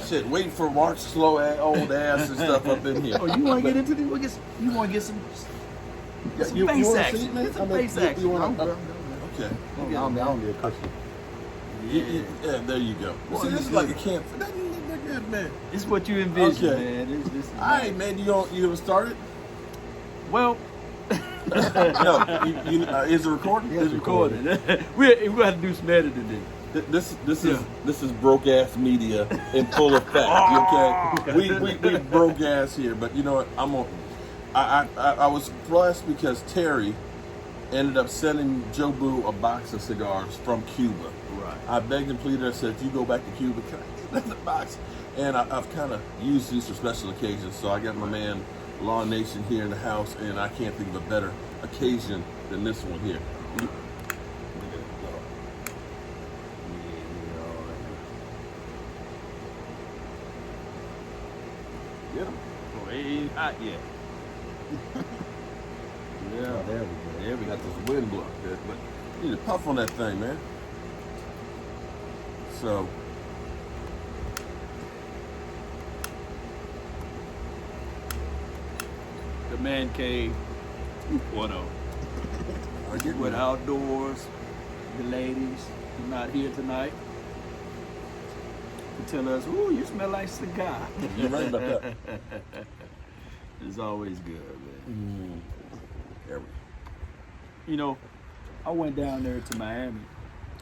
Shit, waiting for Mark's slow old ass and stuff up in here. Oh, you want to get into this? You want to get some You face wanna action? see, man? Get some I mean, face you action. wanna- No, Okay. I don't need a cushion. Yeah, there you go. See, this is like a camp. They're good, man. It's what you envision, Okay. man. This All right, man. You gonna start it? Well, No. Is it recording? it's recorded. we have to do some editing then. This is broke ass media in full effect. Okay, we broke ass here, but you know what? I was blessed because Terry ended up sending Joe Boo a box of cigars from Cuba. Right. I begged and pleaded. I said, if you go back to Cuba, can I get another box? And I've kind of used these for special occasions. So I got my man Law Nation here in the house, and I can't think of a better occasion than this one here. Get him. Oh, it ain't hot yet. Yeah, Oh, there we go. yeah, we got this wind blowing good, but you need to puff on that thing, man. So, The man cave 2.0. I get With with outdoors, the ladies who not here tonight to tell us, "Ooh, you smell like cigar." You're right about that. It's always good, man. There we go. You know, I went down there to Miami,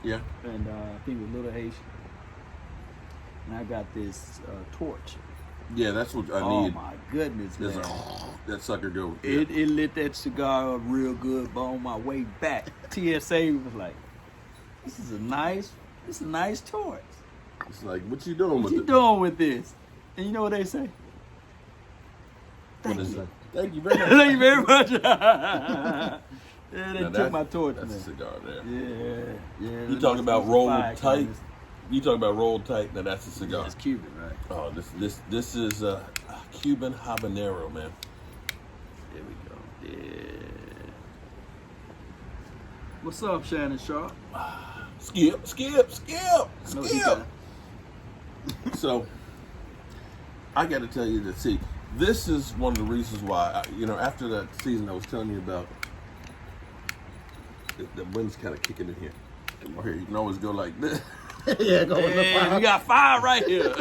Yeah. and I think it was Little Haitian, and I got this torch. Yeah, that's what I Oh need. my goodness, There's man! that sucker go. It lit that cigar up real good, but on my way back, TSA was like, "This is a nice torch. It's like, what you doing What with you it? doing with this?" And you know what they say? What Thank is you. it? Thank you very much. Thank you very much. Yeah, they Now took my torch, That's a man. cigar there. Yeah. You talking about It's rolled fire, tight? man. You talking about rolled tight? Now that's a cigar. It's Cuban, right? Oh, this is a Cuban habanero, man. There we go. Yeah. What's up, Shannon Sharp? Skip. No, he got- So, I got to tell you that, see, this is one of the reasons why, after that season I was telling you about, the wind's kind of kicking in here. Or here, you can always go like this. Yeah, go with the Yeah, fire. we got fire right here.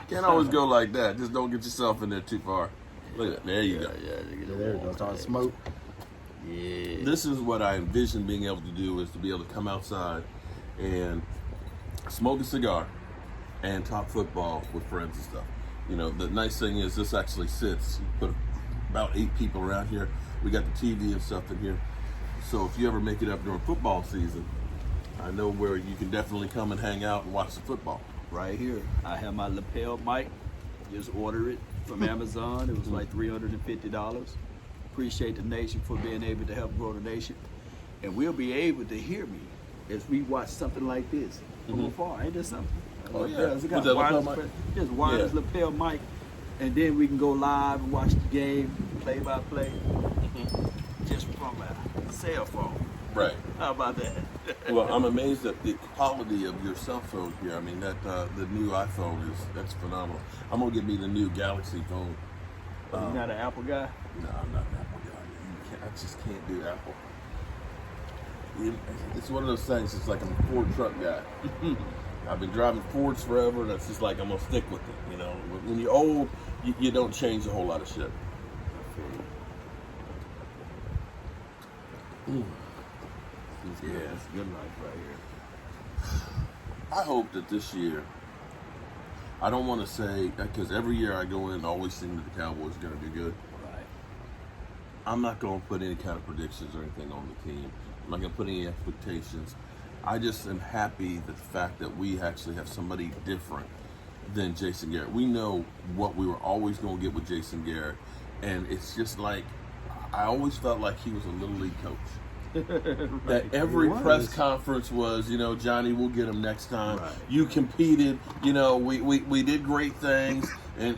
Can't always go like that. Just don't get yourself in there too far. Look at that. There you go. Yeah, There we go. Start to smoke. Yeah. This is what I envision being able to do, is to be able to come outside and smoke a cigar and talk football with friends and stuff. You know, the nice thing is this actually sits. You put about 8 people around here. We got the TV and stuff in here. So if you ever make it up during football season, I know where you can definitely come and hang out and watch the football. Right here. I have my lapel mic. Just order it from Amazon. It was like $350. Appreciate the nation for being able to help grow the nation. And we'll be able to hear me as we watch something like this from afar. Ain't that something? Oh, yeah. Lapels. It got With that lapel wireless, mic? just wireless Yeah. lapel mic. And then we can go live and watch the game, play by play, just from a cell phone. Right. How about that? Well, I'm amazed at the quality of your cell phone here. I mean, that the new iPhone that's phenomenal. I'm gonna get me the new Galaxy phone. You're not an Apple guy? No, I'm not an Apple guy. I just can't do Apple. It's one of those things. It's like I'm a Ford truck guy. I've been driving Fords forever, and it's just like I'm gonna stick with it. You know, when you're old, you don't change a whole lot of shit. Yeah, it's good life right here. I hope that this year, I don't want to say, because every year I go in always thinking that the Cowboys are going to do good. Right. I'm not going to put any kind of predictions or anything on the team. I'm not going to put any expectations. I just am happy that the fact that we actually have somebody different than Jason Garrett. We know what we were always going to get with Jason Garrett, and it's just like, I always felt like he was a little league coach. That every press conference was, Johnny, we'll get him next time. Right. You competed, we did great things. And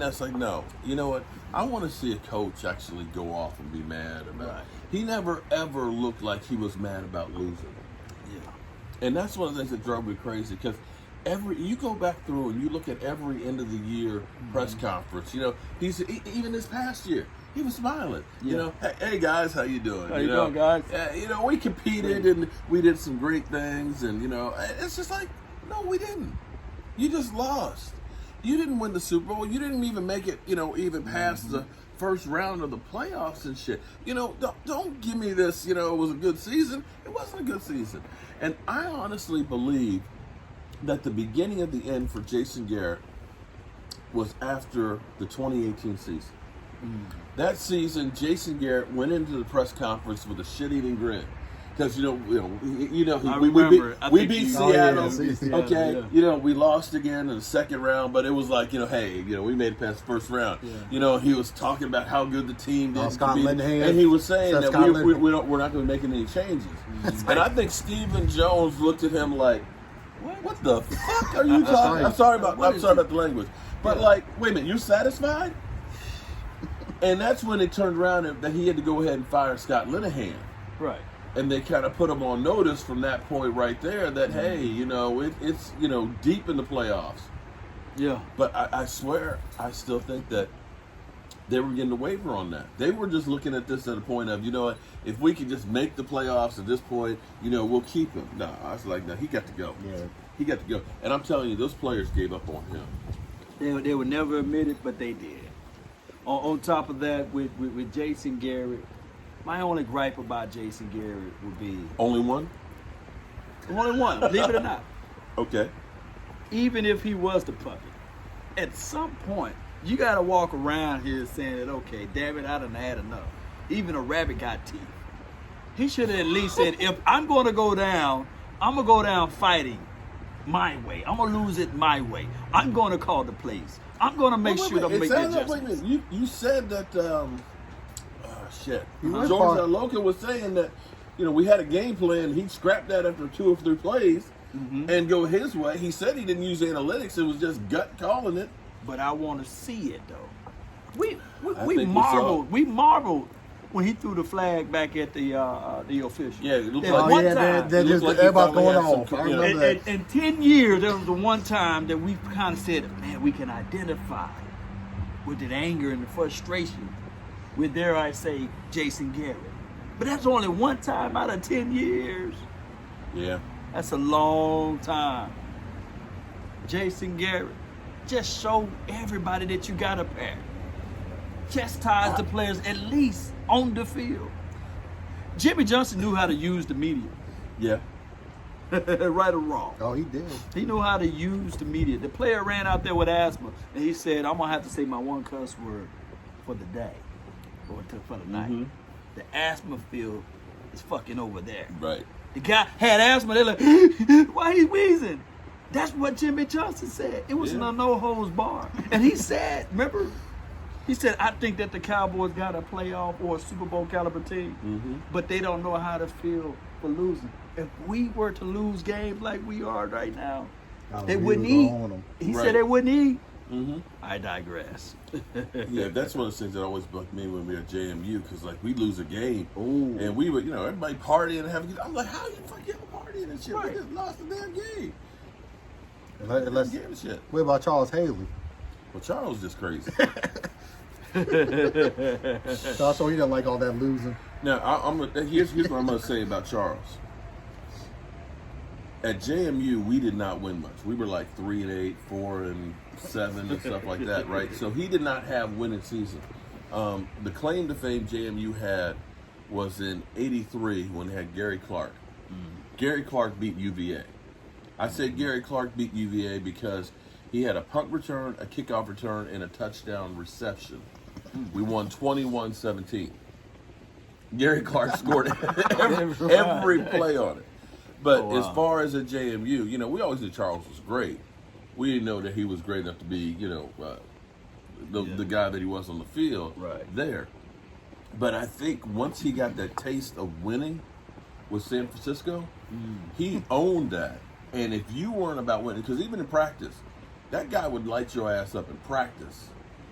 that's like, no. You know what? I want to see a coach actually go off and be mad about it. He never, ever looked like he was mad about losing. Yeah. And that's one of the things that drove me crazy, because you go back through and you look at every end of the year press conference. You know, even this past year. He was smiling, you know. Hey guys, how you doing? How you doing, guys? You know, we competed and we did some great things, and you know, it's just like, no, we didn't. You just lost. You didn't win the Super Bowl. You didn't even make it, you know, even past the first round of the playoffs and shit. You know, don't give me this. You know, it was a good season. It wasn't a good season, and I honestly believe that the beginning of the end for Jason Garrett was after the 2018 season. That season, Jason Garrett went into the press conference with a shit-eating grin, because we beat Seattle. Okay, yeah. you know, we lost again in the second round, but it was like, you know, hey, you know, we made it past the first round. Yeah. You know, he was talking about how good the team did, Linehan, and he was saying that Scott we're not going to be making any changes. And I think Stephen Jones looked at him like, what the fuck are you talking? I'm sorry about the language, but like, wait a minute, you satisfied? And that's when it turned around and that he had to go ahead and fire Scott Linehan. Right. And they kind of put him on notice from that point right there that, hey, you know, it's, you know, deep in the playoffs. Yeah. But I swear, I still think that they were getting a waiver on that. They were just looking at this at a point of, you know what, if we can just make the playoffs at this point, you know, we'll keep him. No, I was like, no, he got to go. Yeah. He got to go. And I'm telling you, those players gave up on him. They would never admit it, but they did. On top of that, with Jason Garrett, my only gripe about Jason Garrett would be Only one? believe it or not. Okay. Even if he was the puppet, at some point, you got to walk around here saying that, okay, damn it, I done had enough. Even a rabbit got teeth. He should have at least said, if I'm going to go down, I'm going to go down fighting my way. I'm going to lose it my way. I'm going to call the plays. I'm going to make sure to make the adjustments. You said that, shit. was George fine. Loca was saying that, you know, we had a game plan. He'd scrap that after 2 or 3 plays and go his way. He said he didn't use analytics. It was just gut calling it. But I want to see it, though. We think marveled. We marveled when he threw the flag back at the official. Yeah, it looked There like was one yeah, time. that It just looked like he everybody finally going had some off. I co- remember that. In 10 years, there was the one time that we kind of said, man, we can identify with the anger and the frustration with, dare I say, Jason Garrett. But that's only one time out of 10 years. Yeah. That's a long time. Jason Garrett, just show everybody that you got a pair. Chastise the players at least on the field. Jimmy Johnson knew how to use the media. Yeah. Right or wrong. Oh, he did. He knew how to use the media. The player ran out there with asthma, and he said, I'm going to have to say my one cuss word for the day, or for the night. The asthma field is fucking over there. Right. The guy had asthma, they're like, why he wheezing? That's what Jimmy Johnson said. It was a no-holds bar. And he said, remember, he said, I think that the Cowboys got a playoff or a Super Bowl caliber team, but they don't know how to feel for losing. If we were to lose games like we are right now, they wouldn't eat. He said they wouldn't eat. I digress. Yeah, that's one of the things that always bugged me when we were at JMU, because like we lose a game and we would, you know, everybody partying and having. I'm like, how you fucking partying and shit? Right. We just lost the damn game. Let's, Game and shit. what about Charles Haley? Well, Charles is crazy. So I saw he didn't like all that losing. Now, here's what I'm going to say about Charles. At JMU, we did not win much. We were like 3-8, 4-7, and stuff like that, right? So he did not have winning season. The claim to fame JMU had was in '83 when they had Gary Clark. Gary Clark beat UVA. I say Gary Clark beat UVA because he had a punt return, a kickoff return, and a touchdown reception. We won 21-17. Gary Clark scored every play on it. But as far as at JMU, you know, we always knew Charles was great. We didn't know that he was great enough to be, you know, the guy that he was on the field there. But I think once he got that taste of winning with San Francisco, he owned that. And if you weren't about winning, because even in practice, that guy would light your ass up in practice.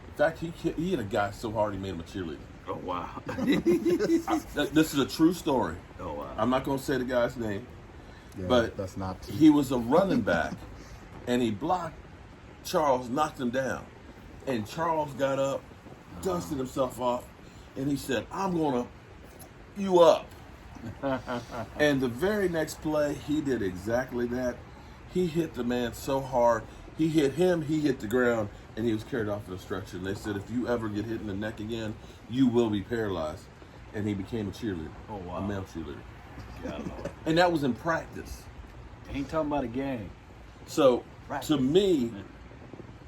In fact, he hit a guy so hard he made him a cheerleader. Oh, wow. This is a true story. Oh, wow. I'm not going to say the guy's name. Yeah, But that's not too. he was a running back, and he blocked Charles, knocked him down. And Charles got up, dusted himself off, and he said, I'm going to you up. And the very next play, he did exactly that. He hit the man so hard. He hit him, he hit the ground, and he was carried off in a stretcher. And they said, if you ever get hit in the neck again, you will be paralyzed. And he became a cheerleader. Oh, wow. A male cheerleader. God, Lord. And that was in practice. Ain't talking about a game. So, Practice. to me,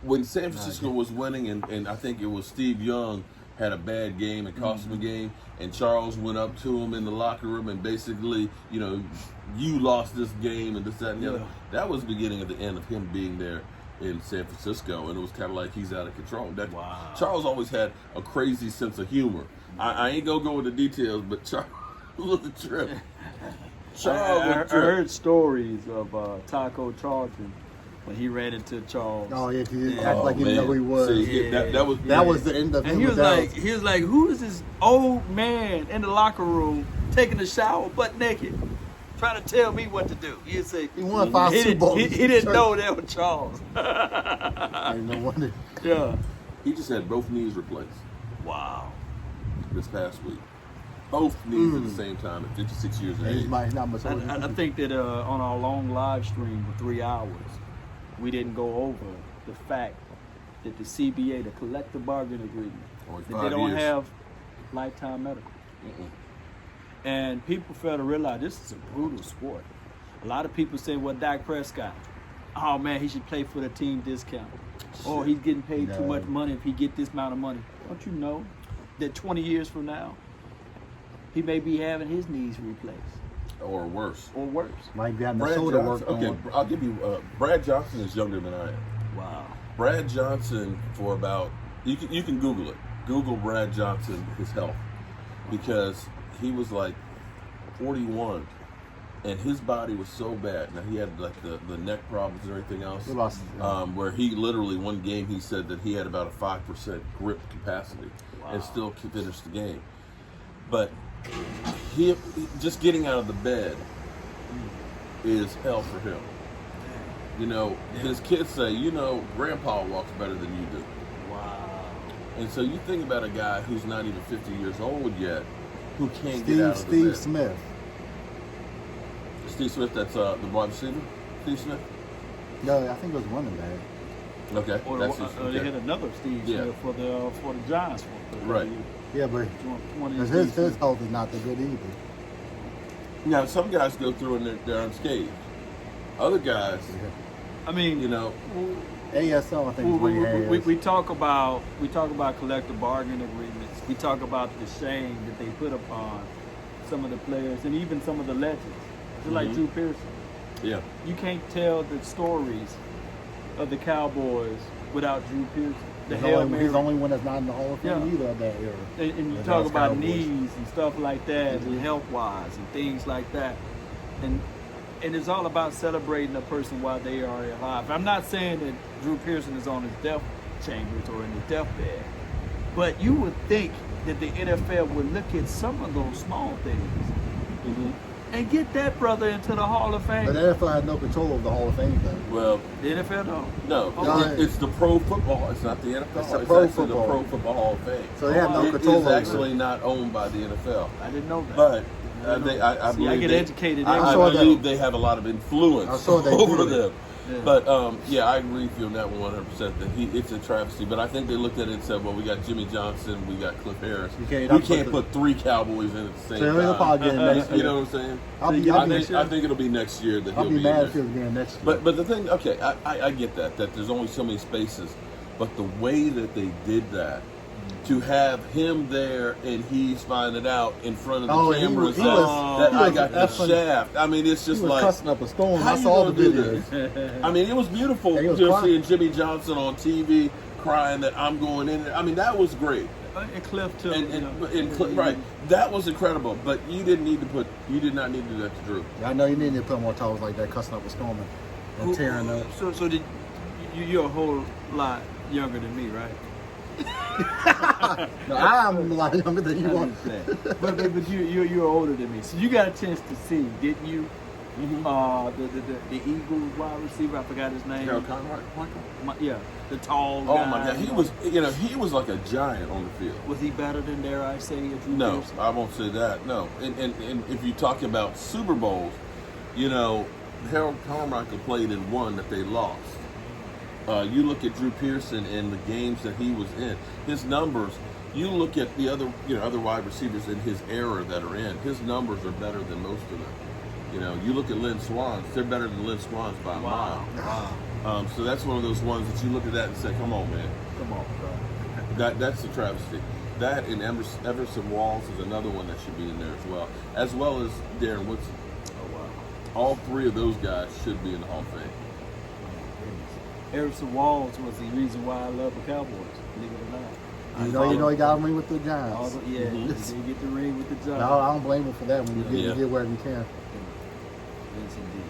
when San Francisco was winning, and I think it was Steve Young had a bad game and cost him a game, and Charles went up to him in the locker room and basically, you lost this game and this, that, and the other. That was the beginning of the end of him being there in San Francisco, and it was kind of like he's out of control. Wow. Charles always had a crazy sense of humor. I ain't gonna go into details, but Charles was a trip. I heard stories of Taco Charlton when he ran into Charles. Oh yeah, he acted like he didn't know who he was. See, that was the end of him. And he was like, who is this old man in the locker room taking a shower butt naked, trying to tell me what to do? He'd say He won 5 he Super didn't, Bowls. he didn't know that was Charles. Ain't no wonder. Yeah. He just had both knees replaced Wow. this past week. Both knees at the same time at 56 years of And he's age. not much older. I think that on our long live stream for 3 hours, we didn't go over the fact that the CBA, the collective bargaining agreement, Only that 5 they don't years. have lifetime medical. And people fail to realize this is a brutal sport. A lot of people say, well, Dak Prescott, oh man, he should play for the team discount. Oh, he's getting paid too No. much money if he get this amount of money. Don't you know that 20 years from now, he may be having his knees replaced Or worse. or worse. Might be having the Brad shoulder Johnson, work okay, on. I'll give you, Brad Johnson is younger than I am. Wow. Brad Johnson, for about, you can Google it. Google Brad Johnson, his health. Because he was like 41 and his body was so bad. Now he had like the neck problems and everything else. He lost, where he literally, one game he said that he had about a 5% grip capacity and still finished the game. But he just getting out of the bed is hell for him. His kids say, Grandpa walks better than you do. Wow. And so you think about a guy who's not even 50 years old yet, who can't get out of the Steve bed. Smith. Steve Smith, that's the wide receiver? Steve Smith? No, I think it was running back. Okay. Or that's they had another Steve Smith for the Giants. Right. Yeah, but his health is not that good either. Now, some guys go through and they're unscathed. Other guys, I mean, ASL, I think is what he has. we talk about collective bargaining agreements. We talk about the shame that they put upon some of the players and even some of the legends, just like Drew Pearson. yeah. You can't tell the stories of the Cowboys without Drew Pearson. He's the only one that's not in the Hall of Fame either of that era. And you The talk Dallas about Cowboys. knees and stuff like that, and health-wise and things like that. And it's all about celebrating a person while they are alive. I'm not saying that Drew Pearson is on his death chambers or in his deathbed, but you would think that the NFL would look at some of those small things and get that brother into the Hall of Fame. But the NFL has no control of the Hall of Fame thing. Well, The NFL don't. no. Okay. It's the pro football. It's not the NFL. It's the It's pro actually football. the Pro Football Hall of Fame. So they have no It control is over actually it. not owned by the NFL. I didn't know that. But I See, believe I get educated I every sure believe they- they have a lot of influence I'm sure they over do. them. Yeah. But I agree with you on that one 100%. That it's a travesty. But I think they looked at it and said, well, we got Jimmy Johnson, we got Cliff Harris. You We can't can't put 3 Cowboys in at the same So he'll time. probably get it next year. You know what I'm saying? I'll be I think it'll be next year that I'll he'll be be mad in if there. he was getting next year. But the thing, okay, I get that there's only so many spaces, but the way that they did that, to have him there and he's finding out in front of the Oh, he cameras was- that he I was got the effing- shaft. I mean, it's he just was like, cussing up a storm. how I you saw the gonna do videos. this? I mean, it was beautiful And he was just crying. seeing Jimmy Johnson on TV crying that I'm going in. I mean, that was great. And Cliff too. Right, that was incredible. But you did not need to do that to Drew. I know you need to put more towels like that, cussing up a storm and tearing up. So did you're a whole lot younger than me, right? No, I'm a lot younger than you I are. understand. but you're older than me, so you got a chance to see, didn't you? The Eagles wide receiver, I forgot his name. Harold Conrad? Yeah, the tall guy. Oh my God, he was like a giant on the field. Was he better than, dare I say, Drew No, Pearson? I won't say that. No, and if you talk about Super Bowls, Harold Carmichael played in one that they lost. You look at Drew Pearson and the games that he was in, his numbers. You look at the other wide receivers in his era that are in. His numbers are better than most of them. You look at Lynn Swans; they're better than Lynn Swans by a mile. Wow. So that's one of those ones that you look at that and say, "Come on, man." Come on, bro. That's a travesty. That and Everson Walls is another one that should be in there as well as Darren Woodson. Oh, wow. All three of those guys should be in the Hall of Fame. Harrison Walls was the reason why I love the Cowboys, believe it or not. He got a ring with the Giants. Also, yeah, he did get the ring with the Giants. No, I don't blame him for that. When you get where you can. Yes, indeed.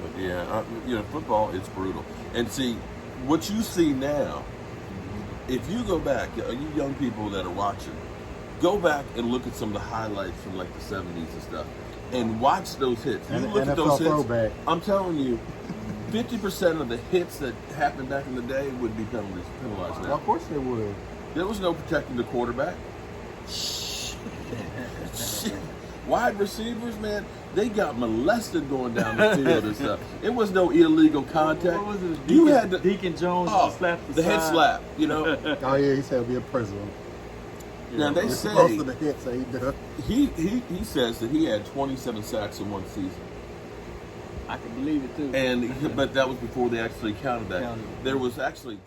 But yeah, football, it's brutal. And see, what you see now, if you go back, you young people that are watching, go back and look at some of the highlights from like the 70s and stuff, and watch those hits. You look at those hits. Throwback. I'm telling you, 50% of the hits that happened back in the day would be penalized now. Well, of course they would. There was no protecting the quarterback. Wide receivers, man, they got molested going down the field and stuff. It was no illegal contact. What was it? You had to, Deacon Jones slap the head slap, Oh yeah, he said he'll be a prisoner. Now they say most of the hits that he did. he says that he had 27 sacks in one season. I can believe it too. But that was before they actually counted that. Counted it. There was actually